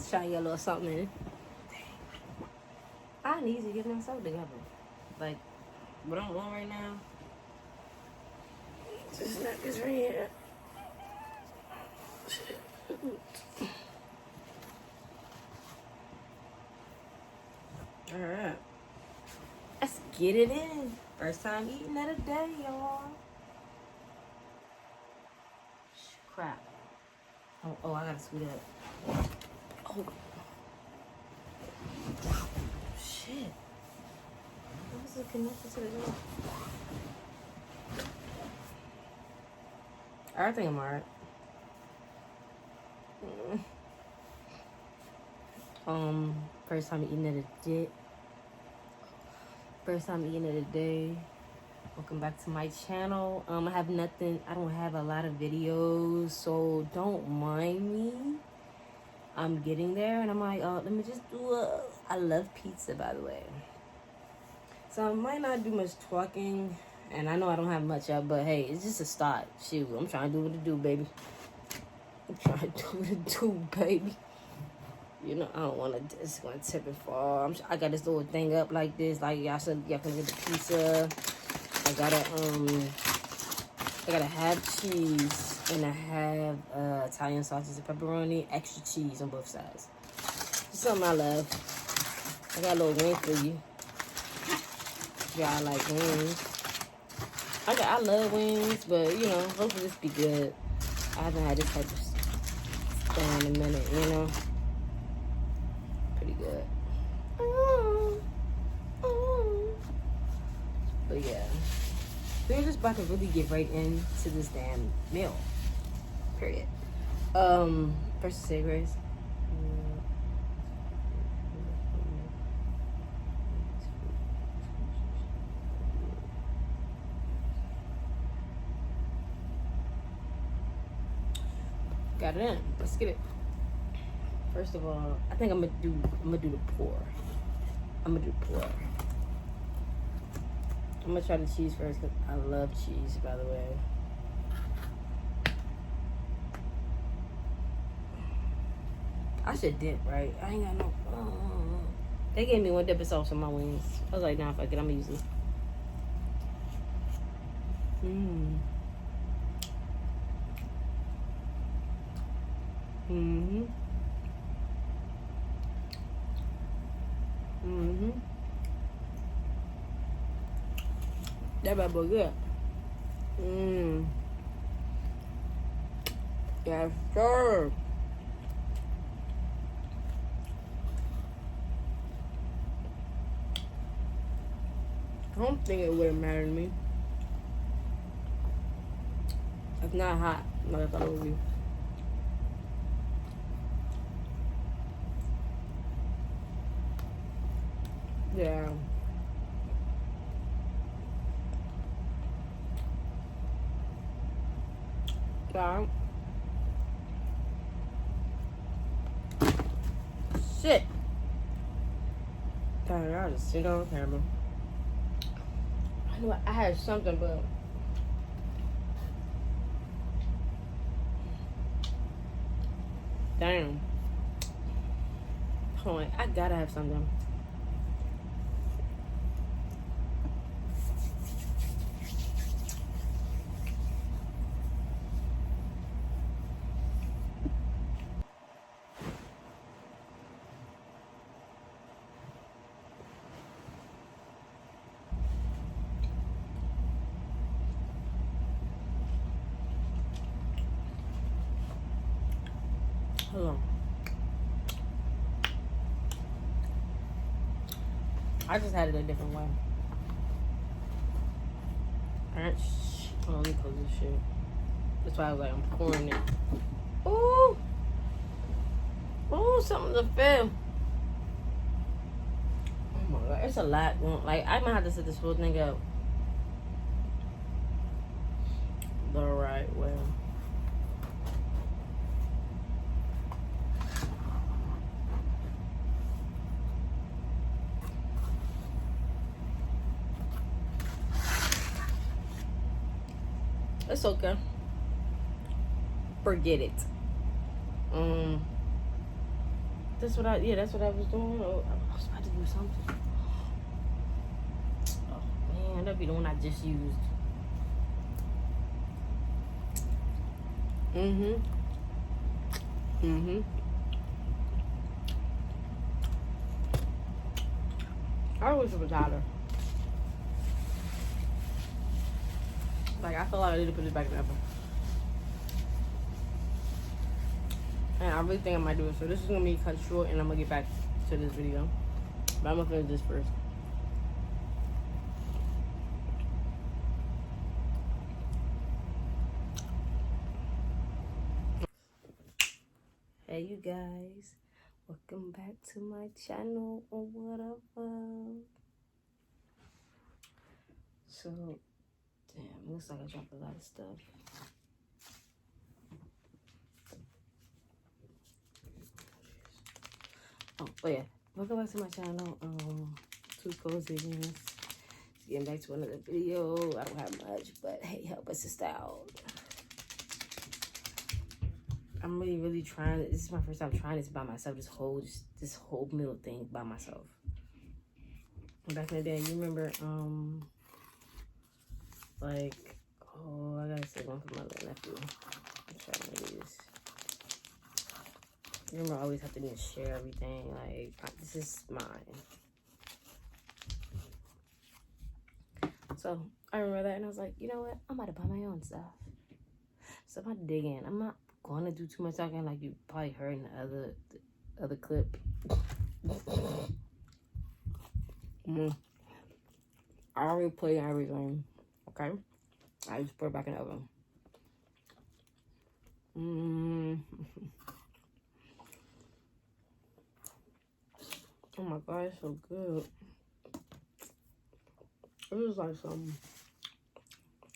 try to get a little something in. I need to get myself together. Like, what I'm on right now. Just not this right here. Shit. Alright. Let's get it in. First time eating of the day, y'all. Crap. Oh, I gotta scoot up. Oh. Shit. How was it connected to the door? I think I'm alright. First time eating it a day. First time eating it a day. Welcome back to my channel. I have nothing. I don't have a lot of videos, so don't mind me. I'm getting there, and I'm like, let me just do a. I love pizza, by the way. So I might not do much talking, and I know I don't have much up, but hey, it's just a start. Shoot, I'm trying to do what it do, baby. I'm trying to do what it do, baby. You know, I don't want to. It's gonna tip and fall. I got this little thing up like this. Like y'all can get the pizza. I gotta have cheese, and I have Italian sausage and pepperoni, extra cheese on both sides. Just something I love. I got a little wing for you. Y'all like wings? I love wings, but you know, hopefully this be good. I haven't had this type of thing in a minute, you know. Pretty good. But yeah, we're just about to really get right into this damn meal. Period. First to say grace. Got it in. Let's get it. First of all, I think I'm gonna do the pour. I'm gonna do pour. I'm gonna try the cheese first because I love cheese, by the way. I should dip, right? I ain't got no. They gave me one dipping sauce on my wings. I was like, nah, fuck it, I'm gonna use it. That bad boy good. Yes, sir. I don't think it would have mattered to me. It's not hot like I thought it would be. Yeah. Yeah. Shit. Damn, I just sit on camera. I knew I had something, but damn. Hold on, I gotta have something. Hold on. I just had it a different way. Alright, hold on, let me close this shit. That's why I was like, I'm pouring it. Ooh! Ooh, something to feel. Oh my god, it's a lot going. Like, I might have to set this whole thing up the right way. It's okay. Forget it. That's what I was doing. Oh, I was about to do something. Oh man, that'd be the one I just used. I wish it was hotter. Like, I feel like I need to put this back in the oven. And I really think I might do it. So this is gonna be cut short, and I'm gonna get back to this video. But I'm gonna finish this first. Hey you guys, welcome back to my channel or whatever. So, damn, looks like I dropped a lot of stuff. Oh, but yeah, welcome back to my channel. Too cozy again. Getting back to another video. I don't have much, but hey, help us sister out. I'm really trying. This is my first time trying this by myself. This whole meal thing by myself. Back in the day, you remember, like, oh, I gotta say one for my little nephew. I'm trying to do this. You remember, I always have to share everything. Like, this is mine. So I remember that, and I was like, you know what? I'm about to buy my own stuff. So I'm about to dig in. I'm not gonna do too much talking, like you probably heard in the other clip. I already played everything. Okay, I just put it back in the oven. Oh my god, it's so good. It was like some.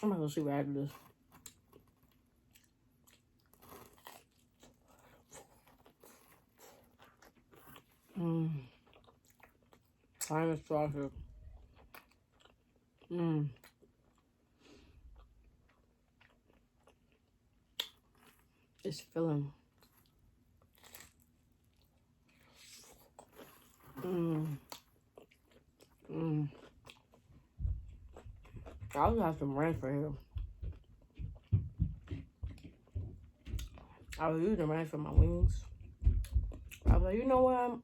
I'm not gonna see what I do this. Tiny sausage. It's filling. I also have some ranch for here. I was using ranch for my wings. I was like, you know what?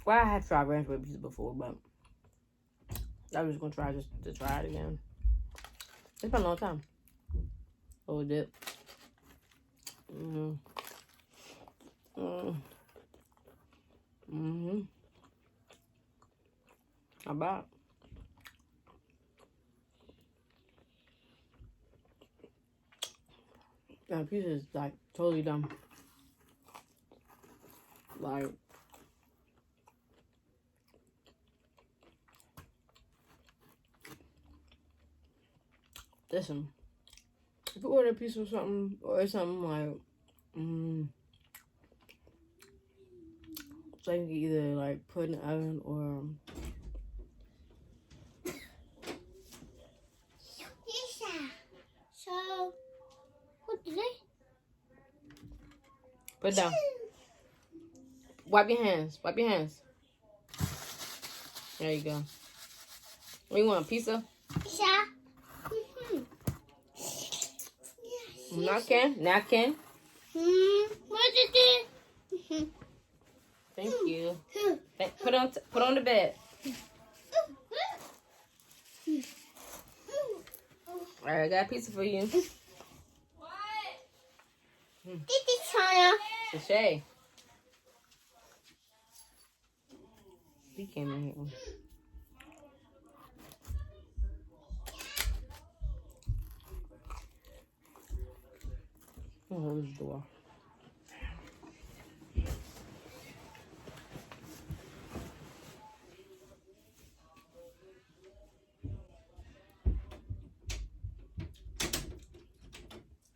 Well, I had tried ranch ribs before, but I was gonna try just to try it again. It's been a long time. Oh, dip. How about? That piece is like totally done. Like, listen, if you order a piece of something or something like, so you can either like put in the oven or. So, what did I? Put it down. Wipe your hands. Wipe your hands. There you go. What you want, a pizza? Pizza. Napkin. Napkin. What is it? Thank you. Put on the bed. All right, I got a pizza for you. What? This is China. It's Shay. He came in here. Oh, this door.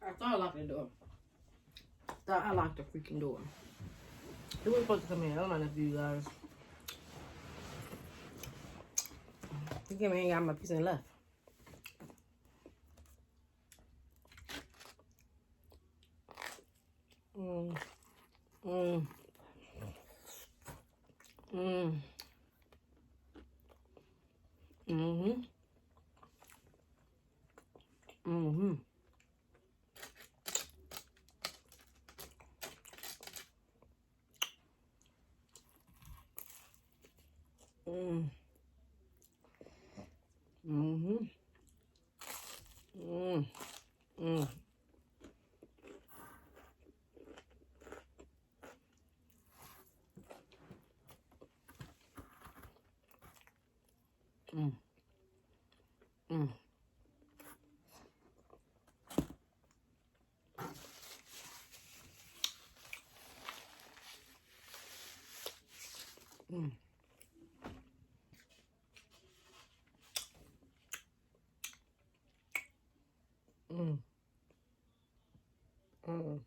I thought I locked the door. I locked the freaking door. He was supposed to come in. I don't know if you guys. He came in and got my pizza and left. Mm. Mm-hmm. Mm. Mm. Mm. Mm. Mm. Mm. Mm.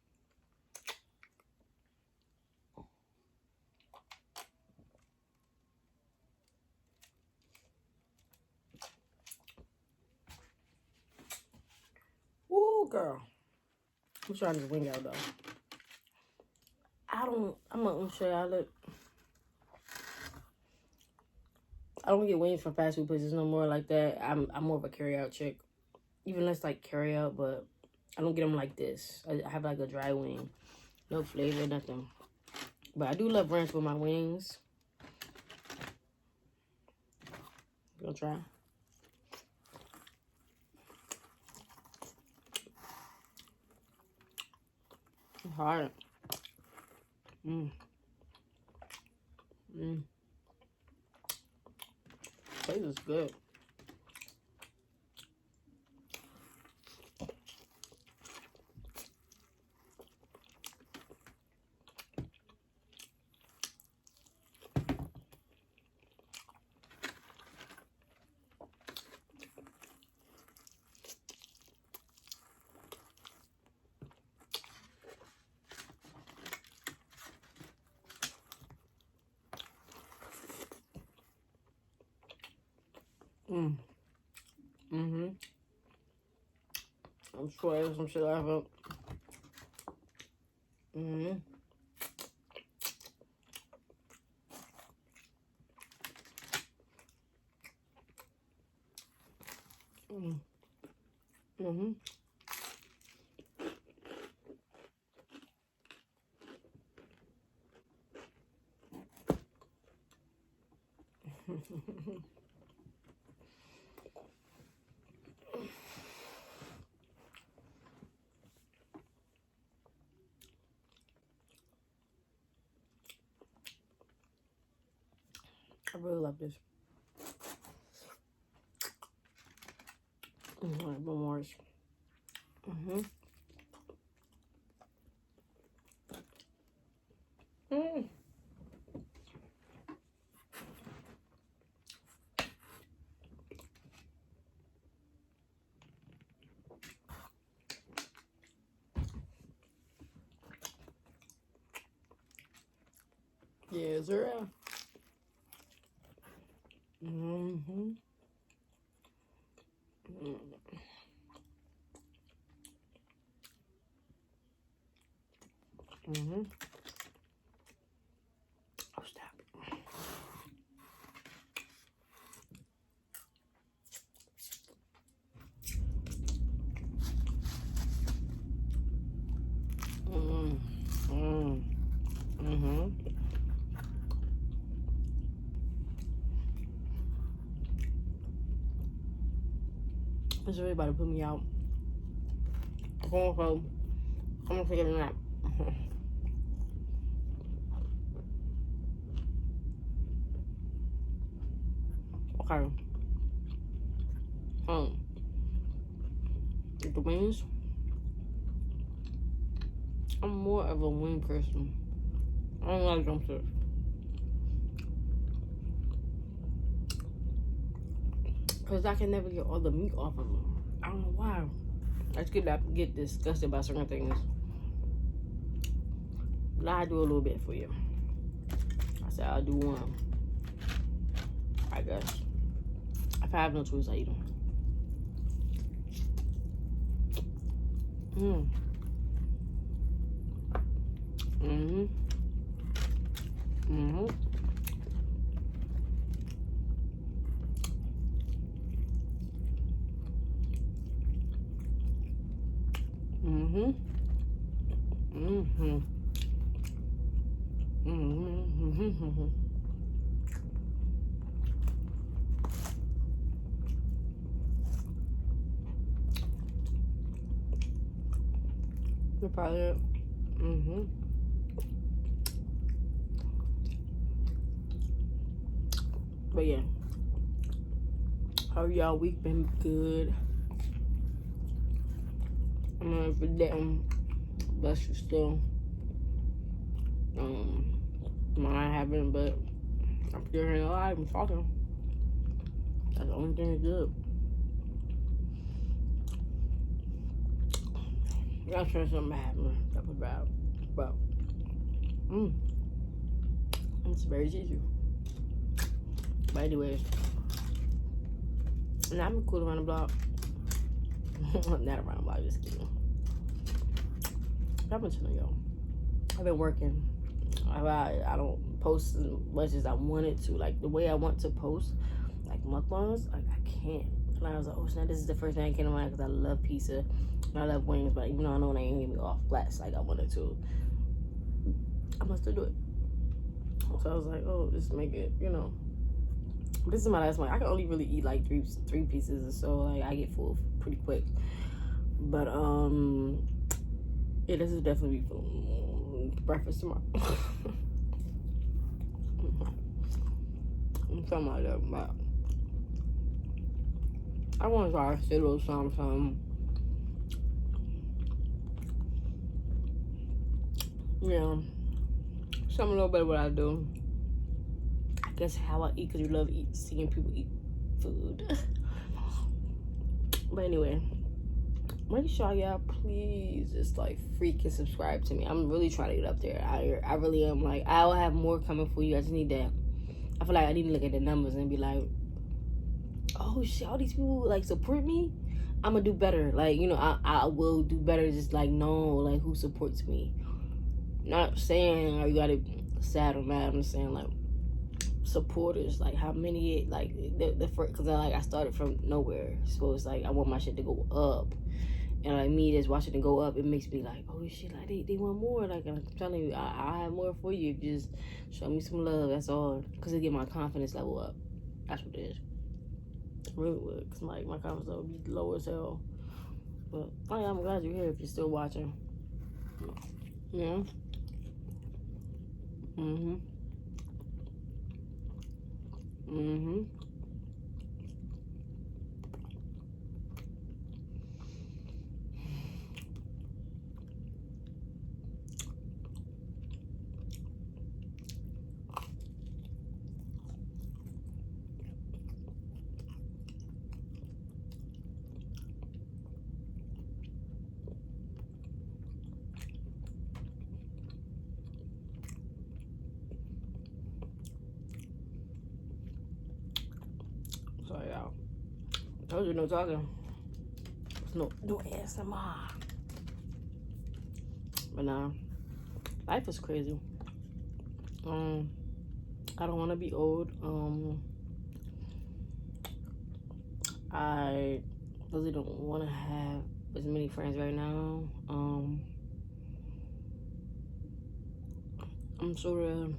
Woo, girl. I'm trying this wing out though. I'm gonna show y'all. Look, I don't get wings from fast food places no more like that. I'm more of a carry out chick. Even less like carry out, but I don't get them like this. I have like a dry wing, no flavor, nothing. But I do love ranch with my wings. Gonna try. It's hard. Mm. Mm. Taste is good. Mm. Mm-hmm. I'm sure there's some shit I have. Mm-hmm. Mm. Mm-hmm. I really love this. One more. Mm-hmm. Mm. Yes, sir. Mm-hmm. Mm-hmm. Oh, stop. Mm. Mm. Mm-hmm. This is really about to put me out. I'm gonna take a nap. Okay. With the wings, I'm more of a wing person. I don't like drumsticks. Because I can never get all the meat off of them. I don't know why. I just get disgusted by certain things. But I do a little bit for you. I said I'll do one. I guess. If I have no choice, I eat them. Mm. Mm-hmm. Mm-hmm. Mm-hmm. Mm-hmm. Mm-hmm. Mm-hmm. That's probably it. Mm-hmm. But yeah. How y'all week been? Good. If it didn't, bless you still. Mine haven't, but I'm still here alive and talking. That's the only thing that's good. I'm sure something happened that was bad, but it's very easy. But anyways, and I'm cool around the block. Not around the block, just kidding. I've been chilling, y'all. I've been working. I don't post as much as I wanted to. Like the way I want to post, like mukbangs, like I can't. And I was like, oh snap, this is the first thing that came to mind because I love pizza and I love wings, but even though I know they ain't get me off flats like I wanted to, I must still do it. So I was like, oh, just make it, you know. This is my last one. I can only really eat like three pieces or so. Like I get full pretty quick. But yeah, this is definitely for breakfast tomorrow. Something like that. But I want to try a little something. Yeah, something a little better what I do. I guess how I eat because you love seeing people eat food. But anyway, make sure y'all please just like freaking subscribe to me. I'm really trying to get up there. I really am. Like I will have more coming for you. I just need that. I feel like I need to look at the numbers and be like, oh shit, all these people like support me. I'm gonna do better. Like, you know, I will do better. Just like know like who supports me. Not saying you gotta be sad or mad. I'm just saying like supporters, like how many, like the first, because I started from nowhere, so it's like I want my shit to go up, and like me just watching it go up, it makes me like, oh shit, like they want more. Like I'm telling you, I have more for you. Just show me some love. That's all, because it get my confidence level up. That's what it is. It really would, because like my confidence level would be low as hell. But I'm glad you're here if you're still watching. Yeah. So yeah, told you no talking. No ASMR. But nah, life is crazy. I don't want to be old. I really don't want to have as many friends right now. I'm sort of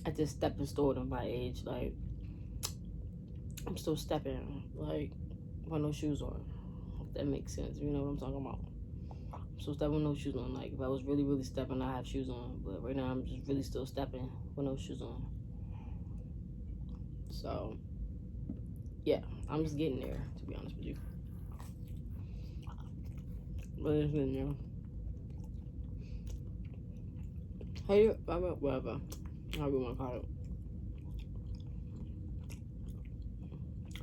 at this stepping stone of my age. Like I'm still stepping, like with no shoes on. If that makes sense, you know what I'm talking about. I'm still stepping with no shoes on. Like if I was really stepping, I have shoes on. But right now I'm just really still stepping with no shoes on. So yeah, I'm just getting there, to be honest with you. But it's getting there. Hey, whatever. How you want to call it.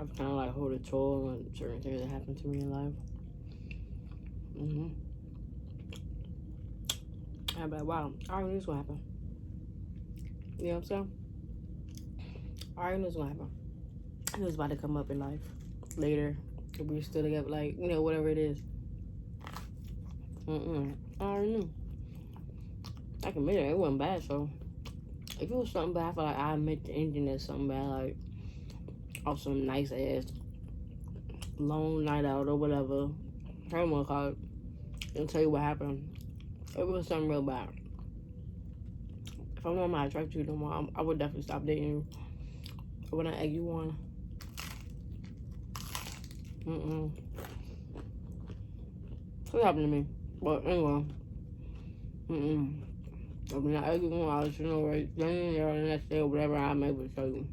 I've kind of like hold a toll on certain things that happen to me in life. I'm like, wow, I already knew this was gonna happen. You know what I'm saying? I already knew this was gonna happen. I knew it was about to come up in life later. If we're still together, like, you know, whatever it is. I already knew. I can admit it wasn't bad, so if it was something bad, I feel like I admit the ending is something bad, like off some nice ass long night out or whatever. I don't want to call it and tell you what happened. It was something real bad. If I'm not attracted to you no more, I would definitely stop dating you. I wouldn't egg you on. What happened to me? But anyway, I mean, I just want to let you know right then and there, the next day or whatever, I'm able to show you.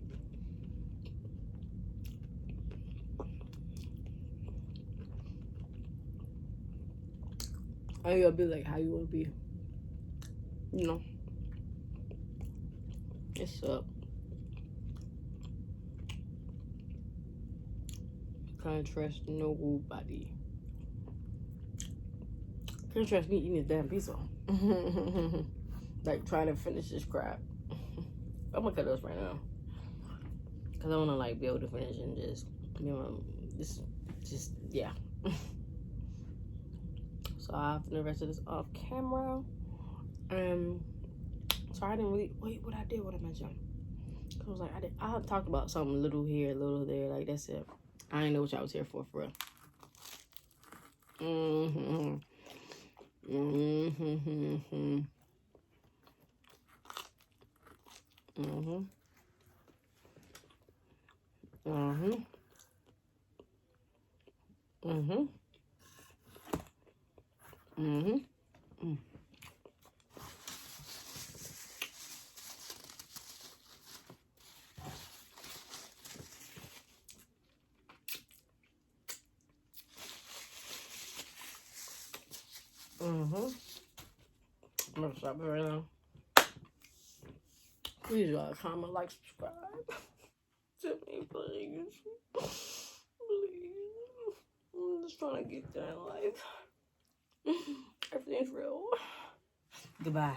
And you'll be like how you want to be. You know, it's up. Can't trust nobody. Can't trust me eating this damn pizza. Like trying to finish this crap. I'm gonna cut this right now. Cause I wanna like be able to finish and just, you know, just yeah. So I have the rest of this off camera. So I didn't really what I mentioned. I was like I talked about something little here, little there, like that's it. I didn't know what y'all was here for real. Mhm. Mhm. Mhm. Mhm. Mhm. Mhm. Mhm. I'm gonna stop it right now. Please, comment, like, subscribe to me, please. Please. I'm just trying to get there in life. Everything's real. Goodbye.